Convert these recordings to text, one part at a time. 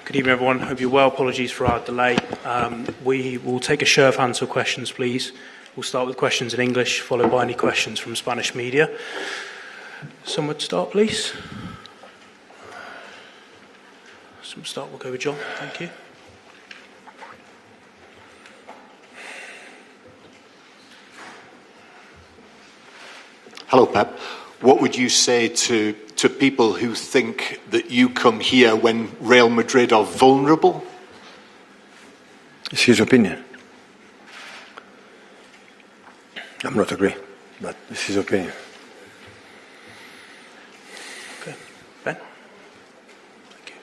Good evening, everyone. Hope you're well. Apologies for our delay. We will take a show of hands for questions, please. We'll start with questions in English, followed by any questions from Spanish media. Someone to start, please. Someone to start. We'll go with John. Thank you. Hello, Pep. What would you say to people who think that you come here when Real Madrid are vulnerable? It's his opinion. I'm not agree, but it's his opinion. Okay. Ben? Thank you.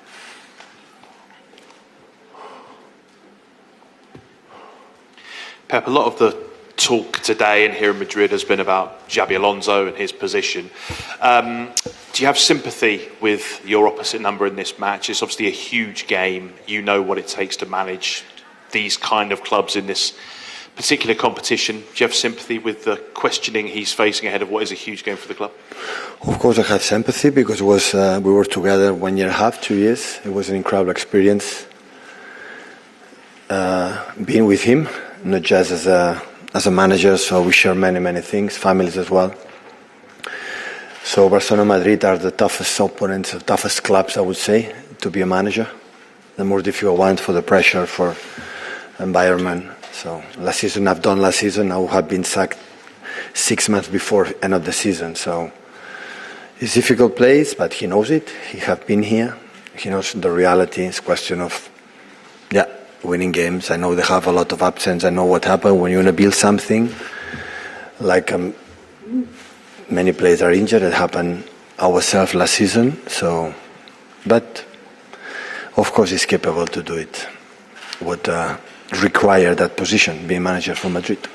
Pep, a lot of the talk today and here in Madrid has been about Xabi Alonso and his position. Do you have sympathy with your opposite number in this match? It's obviously a huge game. You know what it takes to manage these kind of clubs in this particular competition. Do you have sympathy with the questioning he's facing ahead of what is a huge game for the club? Of course I have sympathy because we were together 1 year and a half, 2 years. It was an incredible experience being with him, not just as a manager, so we share many things, families as well. So Barcelona and Madrid are the toughest opponents, the toughest clubs, I would say, to be a manager. The more difficult ones for the pressure, for environment. So last season, I've done last season, I would have been sacked 6 months before end of the season. So it's a difficult place, but he knows it. He has been here. He knows the reality. It's a question of, winning games. I know they have a lot of absence. I know what happened when you want to build something. Like many players are injured. It happened ourselves last season. So, but of course he's capable to do it. Would require that position, being manager for Madrid.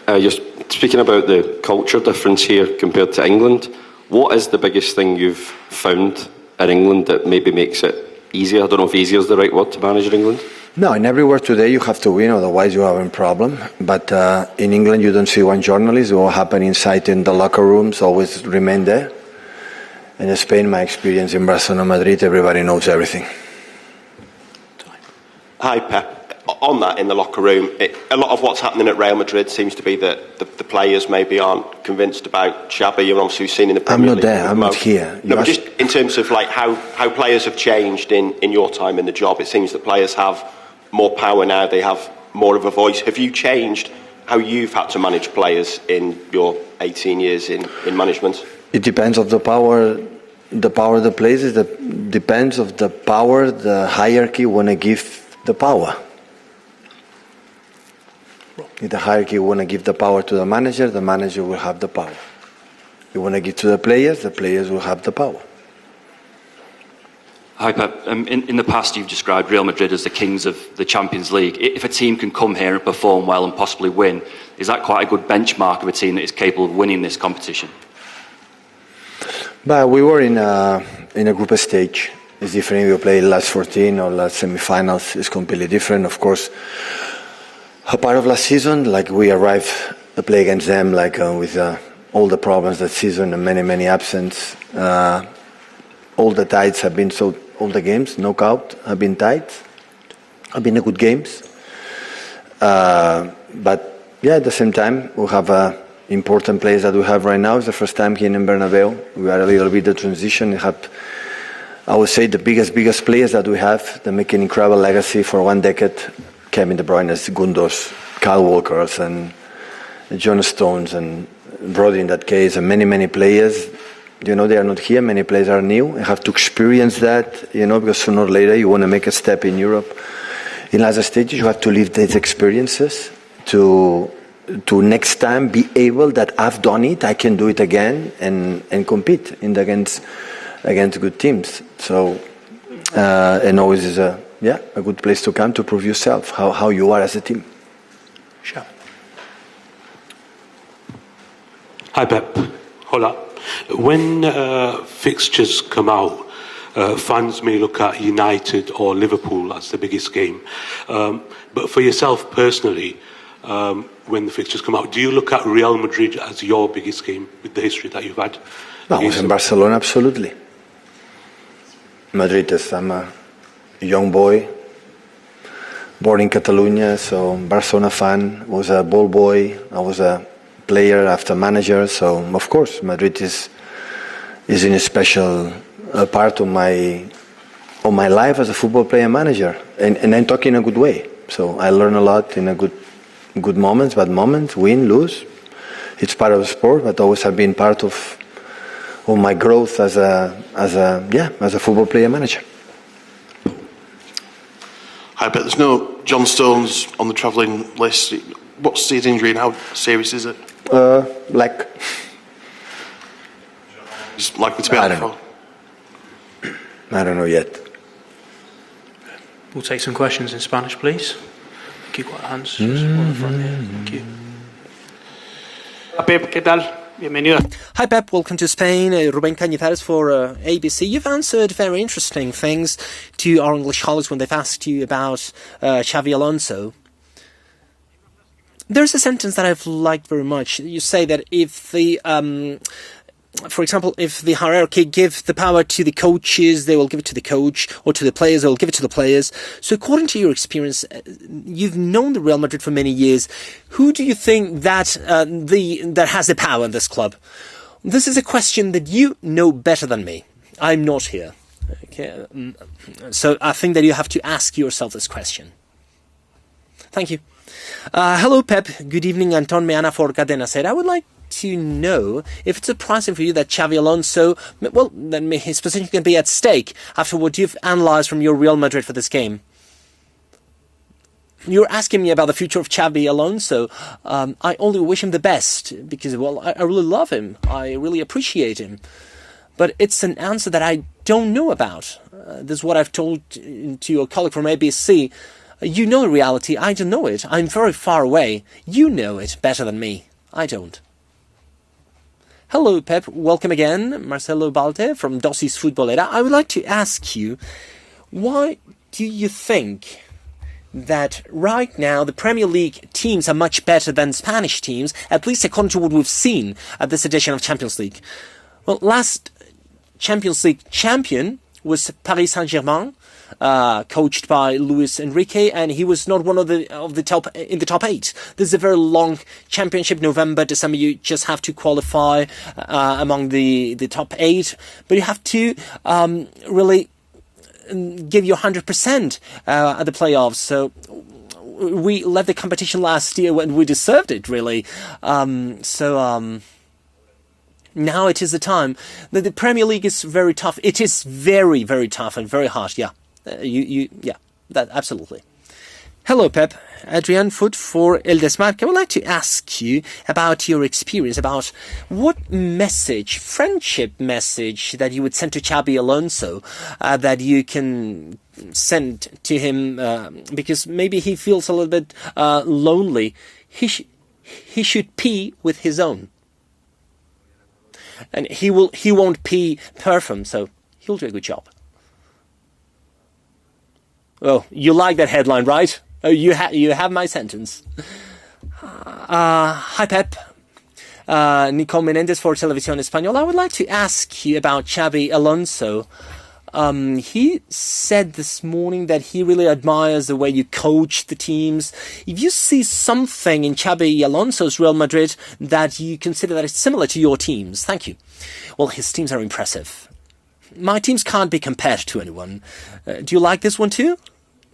You're speaking about the culture difference here compared to England. What is the biggest thing you've found in England that maybe makes it easier? I don't know if easier is the right word to manage in England. No, in everywhere today you have to win, otherwise you have a problem. But in England you don't see one journalist. What happen inside in the locker rooms always remain there. And in Spain, my experience in Barcelona, Madrid, everybody knows everything. Hi, Pep. On that, in the locker room, a lot of what's happening at Real Madrid seems to be that the players maybe aren't convinced about Xabi. You're obviously seen in the Premier League. I'm not there. I'm not here. No, but just in terms of like how players have changed in your time in the job, it seems that players have more power now. They have more of a voice. Have you changed how you've had to manage players in your 18 years in management? It depends of the power. The power of the players depends of the power the hierarchy want to give the power. If the hierarchy want to give the power to the manager will have the power. You want to give to the players will have the power. Hi, Pep. In the past, you've described Real Madrid as the kings of the Champions League. If a team can come here and perform well and possibly win, is that quite a good benchmark of a team that is capable of winning this competition? But we were in a group stage. It's different if you play last 14 or last semi-finals. It's completely different, of course. A part of last season, like we arrived to play against them, like with all the problems that season and many absence. All the ties have been all the games, knockout, have been tight. Have been good games. But at the same time, we have important players that we have right now. It's the first time here in Bernabeu. We are a little bit of transition. We have, I would say, the biggest players that we have. They make an incredible legacy for 1 decade. Kevin De Bruyne, Gundos, Kyle Walkers, and John Stones, and Rodri in that case, and many players. They are not here. Many players are new. You have to experience that, because sooner or later you want to make a step in Europe. In other stages, you have to live these experiences to next time be able that I've done it, I can do it again and compete against good teams. So and always is a good place to come to prove yourself, how you are as a team. Sure. Hi, Pep. Hola. When fixtures come out, fans may look at United or Liverpool as the biggest game. But for yourself personally, when the fixtures come out, do you look at Real Madrid as your biggest game with the history that you've had? No, in Barcelona, absolutely. Madrid is I'm a young boy, born in Catalonia, so Barcelona fan, was a ball boy, I was a player after manager, so of course Madrid is in a special part of my life as a football player manager, and I'm talking in a good way. So I learn a lot in a good moments, bad moments, win, lose. It's part of the sport, but always have been part of my growth as a football player manager. Hi, but there's no John Stones on the travelling list. What's his injury and how serious is it? Like. He's likely to be out for. I don't know yet. We'll take some questions in Spanish, please. Keep quiet hands. Just on the front here. Thank you. Pep, ¿qué tal? Bienvenido. Hi Pep, welcome to Spain. Rubén Cañizares for ABC. You've answered very interesting things to our English colleagues when they've asked you about Xavi Alonso. There's a sentence that I've liked very much. You say that if the for example, if the hierarchy give the power to the coaches, they will give it to the coach, or to the players, they will give it to the players. So according to your experience, you've known the Real Madrid for many years. Who do you think that that has the power in this club? This is a question that you know better than me. I'm not here. Okay. So I think that you have to ask yourself this question. Thank you. Hello, Pep. Good evening, Anton Meana for Cadena Ser. I would like to know if it's surprising for you that Xavi Alonso, well, then his position can be at stake after what you've analysed from your Real Madrid for this game. You're asking me about the future of Xavi Alonso. I only wish him the best because, well, I really love him. I really appreciate him. But it's an answer that I don't know about. This is what I've told to your colleague from ABC. You know the reality. I don't know it. I'm very far away. You know it better than me. I don't. Hello, Pep. Welcome again. Marcelo Balde from Dosis Futbolera. I would like to ask you, why do you think that right now the Premier League teams are much better than Spanish teams, at least according to what we've seen at this edition of Champions League? Well, last Champions League champion was Paris Saint-Germain, coached by Luis Enrique, and he was not one of the top in the top 8. This is a very long championship. November, December, you just have to qualify among the top 8, but you have to really give your 100% at the playoffs. So we led the competition last year when we deserved it, really. Now it is the time. The Premier League is very tough. It is very, very tough and very hard. Yeah, that absolutely. Hello, Pep. Adrian Foot for El Desmarque. I would like to ask you about your experience, about what message, friendship message, that you would send to Xabi Alonso, that you can send to him, because maybe he feels a little bit lonely. He should pee with his own. And he won't pee perfume, so he'll do a good job. Oh, you like that headline, right? Oh, you have my sentence. Hi, Pep. Nico Menendez for Televisión Española. I would like to ask you about Xabi Alonso. He said this morning that he really admires the way you coach the teams. If you see something in Xabi Alonso's Real Madrid that you consider that is similar to your teams, thank you. Well, his teams are impressive. My teams can't be compared to anyone. Do you like this one too?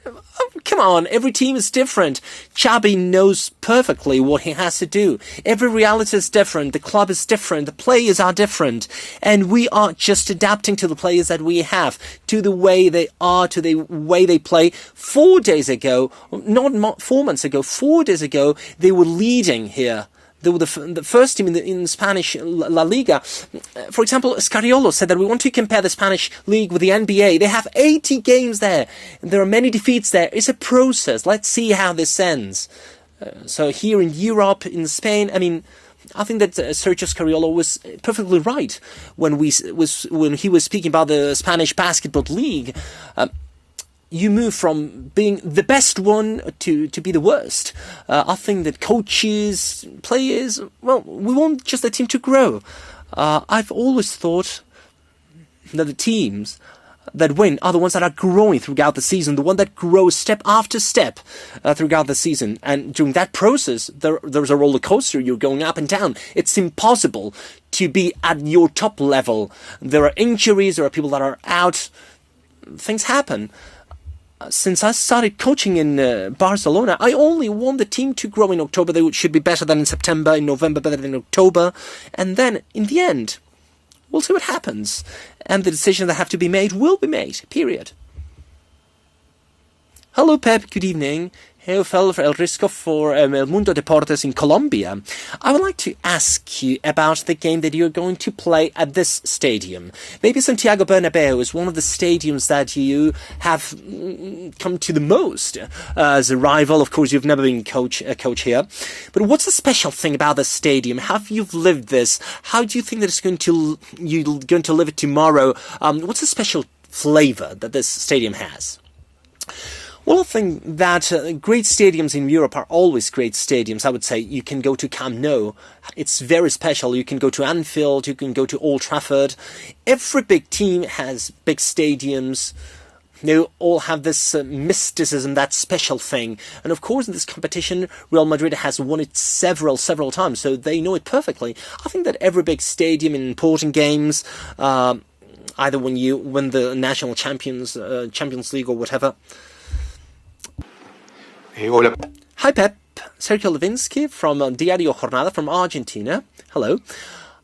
Oh, come on, every team is different. Xabi knows perfectly what he has to do. Every reality is different. The club is different. The players are different. And we are just adapting to the players that we have, to the way they are, to the way they play. 4 days ago, not 4 months ago, 4 days ago, they were leading here. They were the first team in Spanish La Liga. For example, Scariolo said that we want to compare the Spanish league with the NBA. They have 80 games there. There are many defeats there. It's a process. Let's see how this ends. So here in Europe, in Spain, I mean, I think that Sergio Scariolo was perfectly right when he was speaking about the Spanish basketball league. You move from being the best one to be the worst. I think that coaches, players, well, we want just the team to grow. I've always thought that the teams that win are the ones that are growing throughout the season, the one that grows step after step throughout the season. And during that process, there's a roller coaster. You're going up and down. It's impossible to be at your top level. There are injuries. There are people that are out. Things happen. Since I started coaching in Barcelona, I only want the team to grow in October. They should be better than in September, in November, better than in October. And then, in the end, we'll see what happens. And the decisions that have to be made will be made, period. Hello, Pep. Good evening. Eu fell for El Risco for El Mundo Deportes in Colombia. I would like to ask you about the game that you're going to play at this stadium. Maybe Santiago Bernabéu is one of the stadiums that you have come to the most as a rival. Of course, you've never been a coach here. But what's the special thing about the stadium? Have you lived this? How do you think that you're going to live it tomorrow? What's the special flavor that this stadium has? Well, I think that great stadiums in Europe are always great stadiums. I would say you can go to Camp Nou. It's very special. You can go to Anfield. You can go to Old Trafford. Every big team has big stadiums. They all have this mysticism, that special thing. And of course, in this competition, Real Madrid has won it several times, so they know it perfectly. I think that every big stadium in important games, either when you win the national Champions League or whatever. Hi, Pep. Sergio Levinsky from Diario Jornada from Argentina. Hello.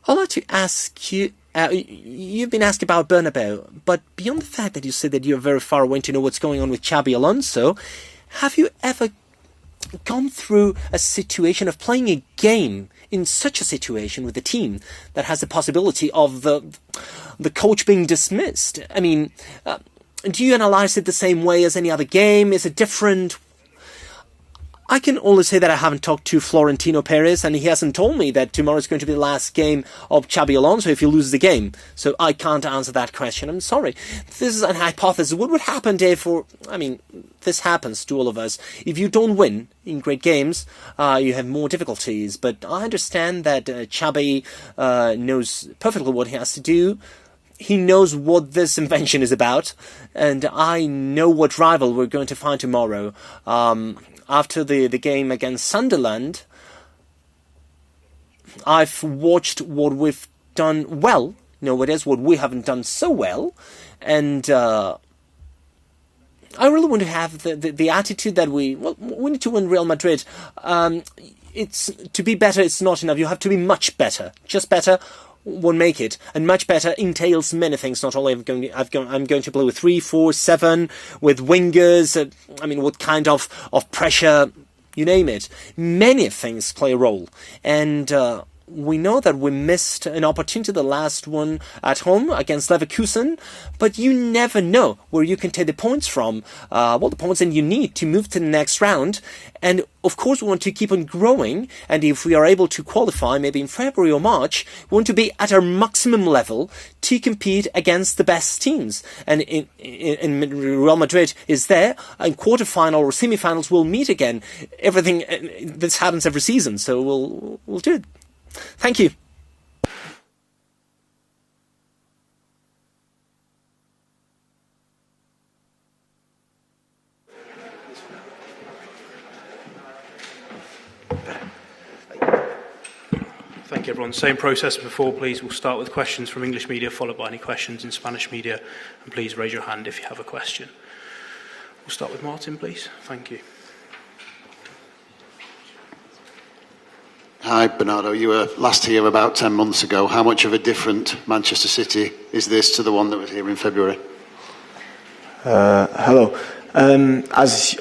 I'd like to ask you, you've been asked about Bernabeu, but beyond the fact that you said that you're very far away to know what's going on with Xabi Alonso, have you ever gone through a situation of playing a game in such a situation with a team that has the possibility of the coach being dismissed? I mean, do you analyze it the same way as any other game? Is it different? I can only say that I haven't talked to Florentino Perez, and he hasn't told me that tomorrow is going to be the last game of Xabi Alonso if he loses the game. So I can't answer that question. I'm sorry. This is an hypothesis. What would happen if, this happens to all of us. If you don't win in great games, you have more difficulties. But I understand that Xabi knows perfectly what he has to do. He knows what this invention is about, and I know what rival we're going to find tomorrow. After the game against Sunderland, I've watched what we've done well. What we haven't done so well. And I really want to have the attitude that we need to win Real Madrid. It's to be better, it's not enough. You have to be much better. Just better won't make it, and much better entails many things. Not only I'm going to play with 3, 4, 7 with wingers. What kind of pressure, you name it. Many things play a role, and we know that we missed an opportunity, the last one at home against Leverkusen, but you never know where you can take the points from. The points that you need to move to the next round. And of course, we want to keep on growing. And if we are able to qualify, maybe in February or March, we want to be at our maximum level to compete against the best teams. And in Real Madrid is there. In quarterfinal or semi-finals, we'll meet again. Everything this happens every season, so we'll do it. Thank you. Thank you, everyone. Same process as before, please. We'll start with questions from English media, followed by any questions in Spanish media. And please raise your hand if you have a question. We'll start with Martin, please. Thank you. Hi, Bernardo. You were last here about 10 months ago. How much of a different Manchester City is this to the one that was here in February? Hello. As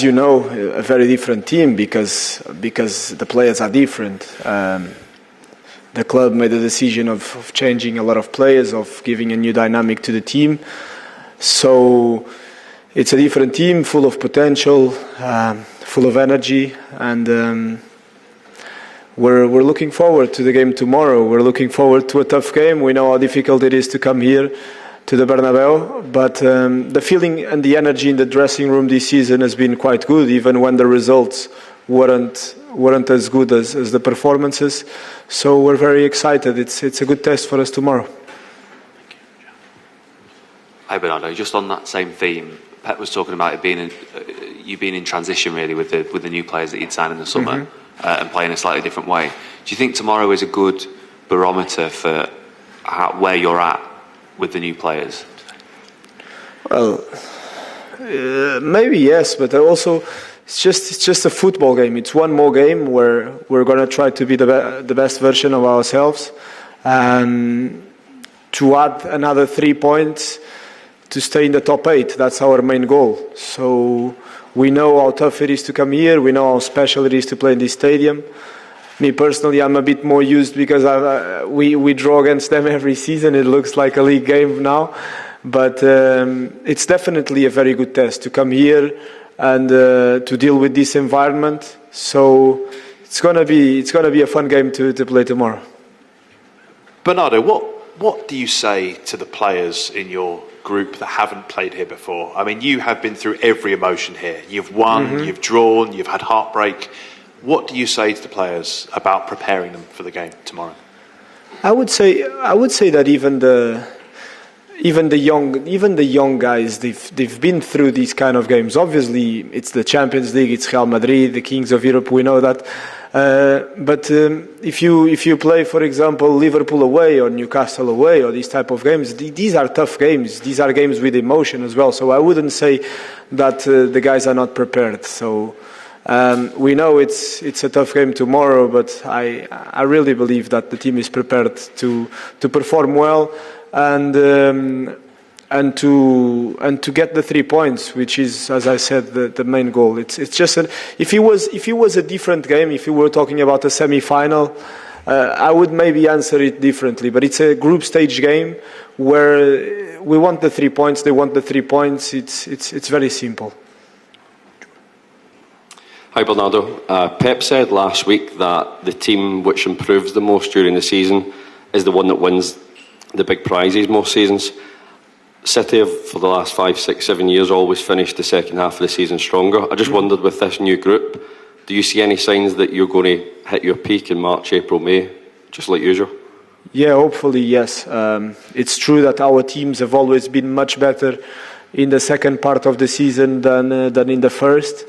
you know, a very different team because the players are different. The club made the decision of changing a lot of players, of giving a new dynamic to the team. So it's a different team, full of potential, full of energy, and we're looking forward to the game tomorrow. We're looking forward to a tough game. We know how difficult it is to come here to the Bernabeu, but the feeling and the energy in the dressing room this season has been quite good, even when the results weren't as good as the performances. So we're very excited. It's a good test for us tomorrow. Hey Bernardo, just on that same theme, Pep was talking about it being you being in transition really with the new players that you'd signed in the summer and playing a slightly different way. Do you think tomorrow is a good barometer for where you're at with the new players? Well, maybe yes, but also it's just a football game. It's one more game where we're gonna try to be the best version of ourselves, and to add another 3 points to stay in the top 8. That's our main goal. So we know how tough it is to come here. We know how special it is to play in this stadium. Me personally, I'm a bit more used because we draw against them every season. It looks like a league game now, but it's definitely a very good test to come here and to deal with this environment. So it's gonna be a fun game to play tomorrow. Bernardo, what do you say to the players in your group that haven't played here before? I mean, you have been through every emotion here. You've won, you've drawn, you've had heartbreak. What do you say to the players about preparing them for the game tomorrow? I would say that even the young guys, they've been through these kind of games. Obviously, it's the Champions League, it's Real Madrid, the kings of Europe. We know that. But if you play, for example, Liverpool away or Newcastle away or these type of games, these are tough games. These are games with emotion as well. So I wouldn't say that the guys are not prepared. So we know it's a tough game tomorrow, but I really believe that the team is prepared to perform well and to get the 3 points, which is, as I said, the main goal. It's just if it was a different game, if you were talking about a semi-final, I would maybe answer it differently. But it's a group stage game where we want the 3 points. They want the 3 points. It's very simple. Hi Bernardo. Pep said last week that the team which improves the most during the season is the one that wins the big prizes most seasons. City have, for the last 5, 6, 7 years, always finished the second half of the season stronger. I just wondered, with this new group, do you see any signs that you're going to hit your peak in March, April, May, just like usual? Yeah, hopefully, yes. It's true that our teams have always been much better in the second part of the season than in the first.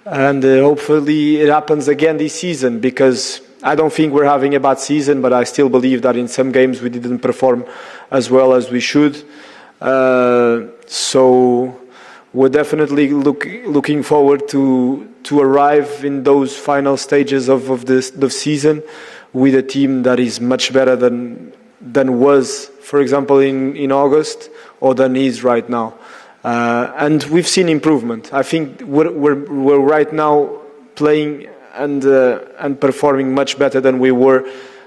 And hopefully it happens again this season, because I don't think we're having a bad season, but I still believe that in some games we didn't perform as well as we should. So we're definitely looking forward to arrive in those final stages of the season with a team that is much better than was, for example, in August, or than is right now. And we've seen improvement. I think we're right now playing and performing much better than we were,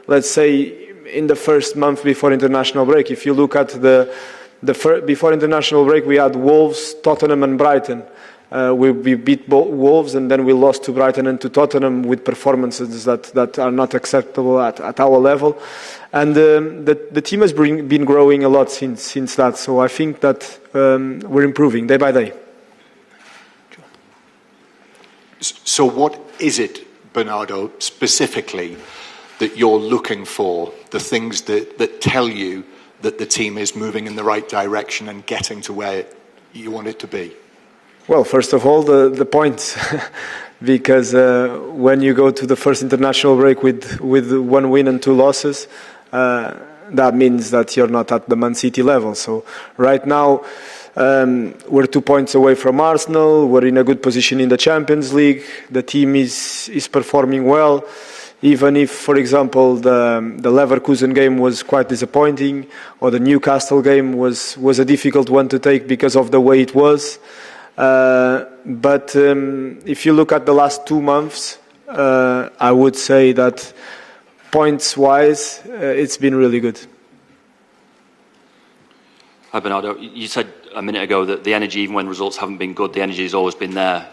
let's say, in the first month before international break. If you look at before international break, we had Wolves, Tottenham and Brighton. We beat Wolves, and then we lost to Brighton and to Tottenham with performances that are not acceptable at our level. And the team has been growing a lot since that. So I think that we're improving day by day. So what is it, Bernardo, specifically that you're looking for, the things that tell you that the team is moving in the right direction and getting to where you want it to be? Well, first of all, the points, because when you go to the first international break with 1 win and 2 losses, that means that you're not at the Man City level. So right now, we're 2 points away from Arsenal. We're in a good position in the Champions League. The team is performing well. Even if, for example, the Leverkusen game was quite disappointing, or the Newcastle game was a difficult one to take because of the way it was. But if you look at the last 2 months, I would say that points-wise, it's been really good. Hi Bernardo, you said a minute ago that the energy, even when results haven't been good, the energy has always been there.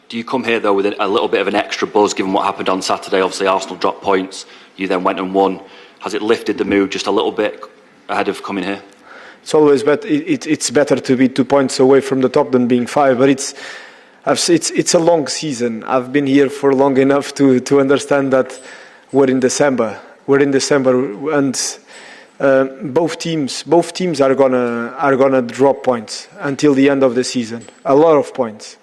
Do you come here, though, with a little bit of an extra buzz, given what happened on Saturday? Obviously, Arsenal dropped points. You then went and won. Has it lifted the mood just a little bit ahead of coming here? It's always better. It's better to be 2 points away from the top than being 5. But it's a long season. I've been here for long enough to understand that we're in December. And both teams are gonna drop points until the end of the season. A lot of points.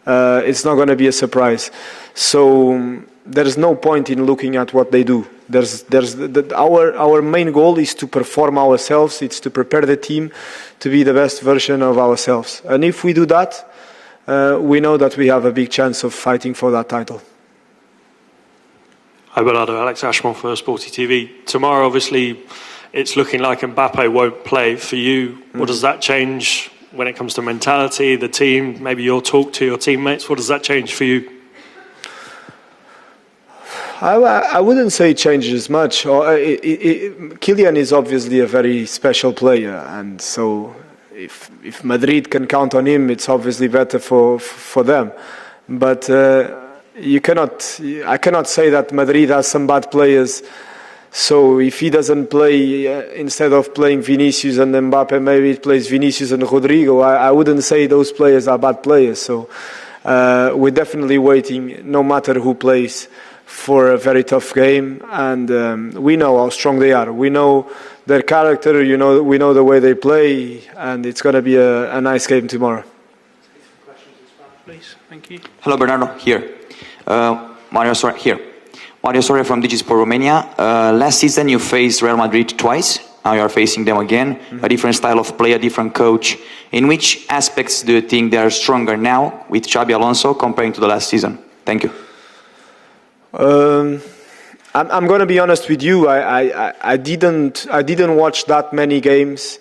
It's not gonna be a surprise. So there is no point in looking at what they do. Our main goal is to perform ourselves. It's to prepare the team to be the best version of ourselves. And if we do that, we know that we have a big chance of fighting for that title. Hi Bernardo, Alex Ashmore for Sporty TV. Tomorrow, obviously, it's looking like Mbappe won't play for you. What does that change when it comes to mentality, the team, maybe your talk to your teammates? What does that change for you? I wouldn't say it changes much. Kylian is obviously a very special player, and so if Madrid can count on him, it's obviously better for them. But I cannot say that Madrid has some bad players. So if he doesn't play, instead of playing Vinicius and Mbappe, maybe he plays Vinicius and Rodrigo. I wouldn't say those players are bad players. So we're definitely waiting, no matter who plays, for a very tough game. And we know how strong they are. We know their character. We know the way they play, and it's going to be a nice game tomorrow. Questions in Spanish, please. Thank you. Hello, Bernardo. Here. Mario Soria here. Mario Soria from Digisport Romania. Last season you faced Real Madrid twice. Now you are facing them again. A different style of play, a different coach. In which aspects do you think they are stronger now with Xabi Alonso comparing to the last season? Thank you. I'm going to be honest with you. I didn't watch that many games,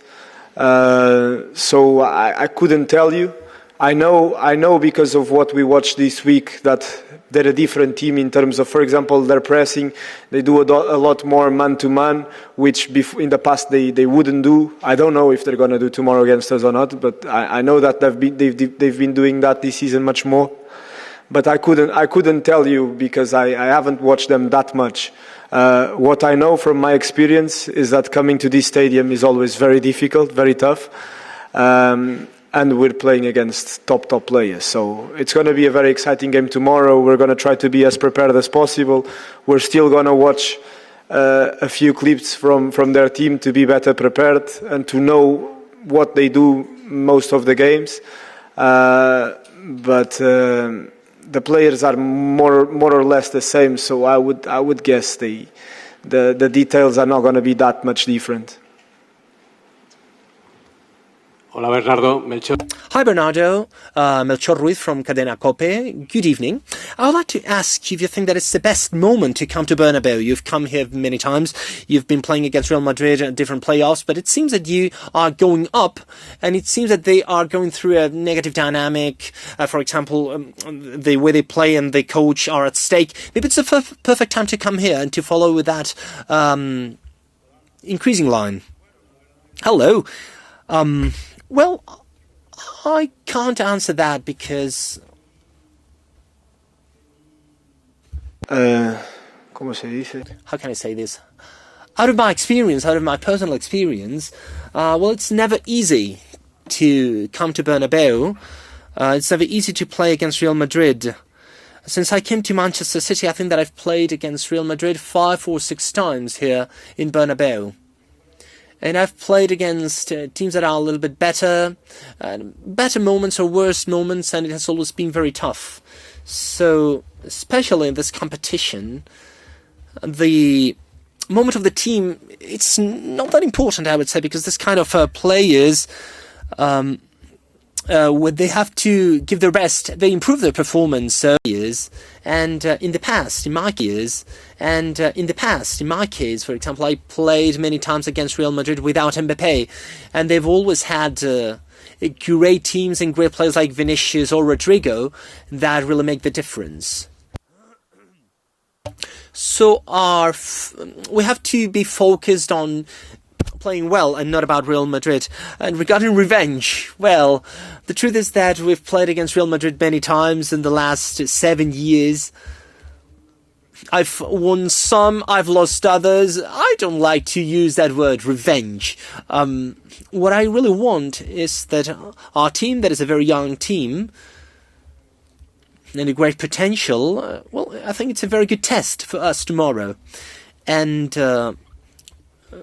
so I couldn't tell you. I know because of what we watched this week that they're a different team in terms of, for example, their pressing. They do a lot more man-to-man, which in the past they wouldn't do. I don't know if they're going to do tomorrow against us or not, but I know that they've been doing that this season much more. But I couldn't tell you because I haven't watched them that much. What I know from my experience is that coming to this stadium is always very difficult, very tough. And we're playing against top players. So it's going to be a very exciting game tomorrow. We're going to try to be as prepared as possible. We're still going to watch a few clips from their team to be better prepared and to know what they do most of the games. But the players are more or less the same. So I would guess the details are not going to be that much different. Hola Bernardo, Melchor. Hi Bernardo, Melchor Ruiz from Cadena COPE. Good evening. I would like to ask you if you think that it's the best moment to come to Bernabeu. You've come here many times. You've been playing against Real Madrid at different playoffs, but it seems that you are going up, and it seems that they are going through a negative dynamic. For example, the way they play and the coach are at stake. Maybe it's the perfect time to come here and to follow with that increasing line. Hello. Well, I can't answer that because... ¿Cómo se dice? How can I say this? Out of my personal experience, well, it's never easy to come to Bernabeu. It's never easy to play against Real Madrid. Since I came to Manchester City, I think that I've played against Real Madrid 5 or 6 times here in Bernabeu. And I've played against teams that are a little bit better moments or worse moments, and it has always been very tough. So, especially in this competition, the moment of the team, it's not that important, I would say, because this kind of players, when they have to give their best, they improve their performance and in the past, in my case, for example, I played many times against Real Madrid without Mbappe, and they've always had great teams and great players like Vinicius or Rodrigo that really make the difference. So we have to be focused on playing well and not about Real Madrid. And regarding revenge, well, the truth is that we've played against Real Madrid many times in the last 7 years. I've won some, I've lost others. I don't like to use that word, revenge. What I really want is that our team, that is a very young team, and a great potential, well, I think it's a very good test for us tomorrow. And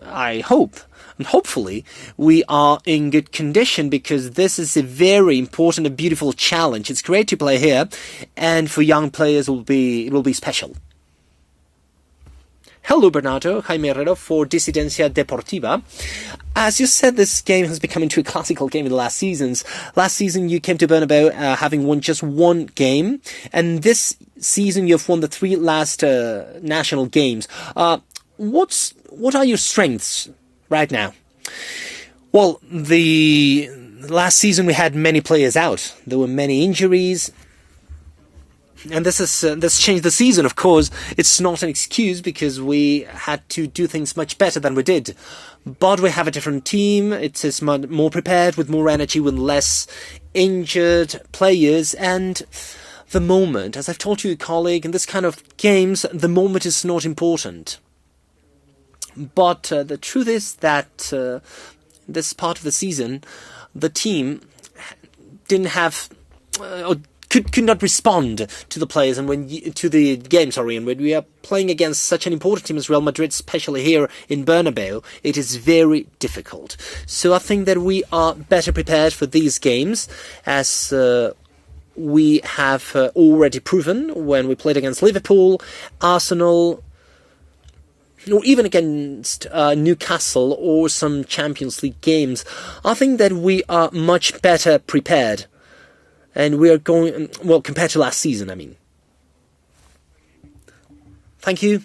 I hope, and hopefully, we are in good condition, because this is a very important and beautiful challenge. It's great to play here, and for young players, it will be special. Hello, Bernardo. Jaime Herrero for Disidencia Deportiva. As you said, this game has become into a classical game in the last seasons. Last season, you came to Bernabeu having won just one game, and this season, you've won the 3 last national games. What are your strengths right now? Well, the last season we had many players out. There were many injuries. And this changed the season, of course. It's not an excuse, because we had to do things much better than we did. But we have a different team. It is more prepared, with more energy, with less injured players. And the moment, as I've told you, colleague, in this kind of games, the moment is not important. But the truth is that this part of the season, the team didn't have... could not respond to the players and to the game, and when we are playing against such an important team as Real Madrid, especially here in Bernabeu, it is very difficult. So I think that we are better prepared for these games, as we have already proven when we played against Liverpool, Arsenal, or even against Newcastle or some Champions League games. I think that we are much better prepared. And we are going, well, compared to last season, I mean. Thank you.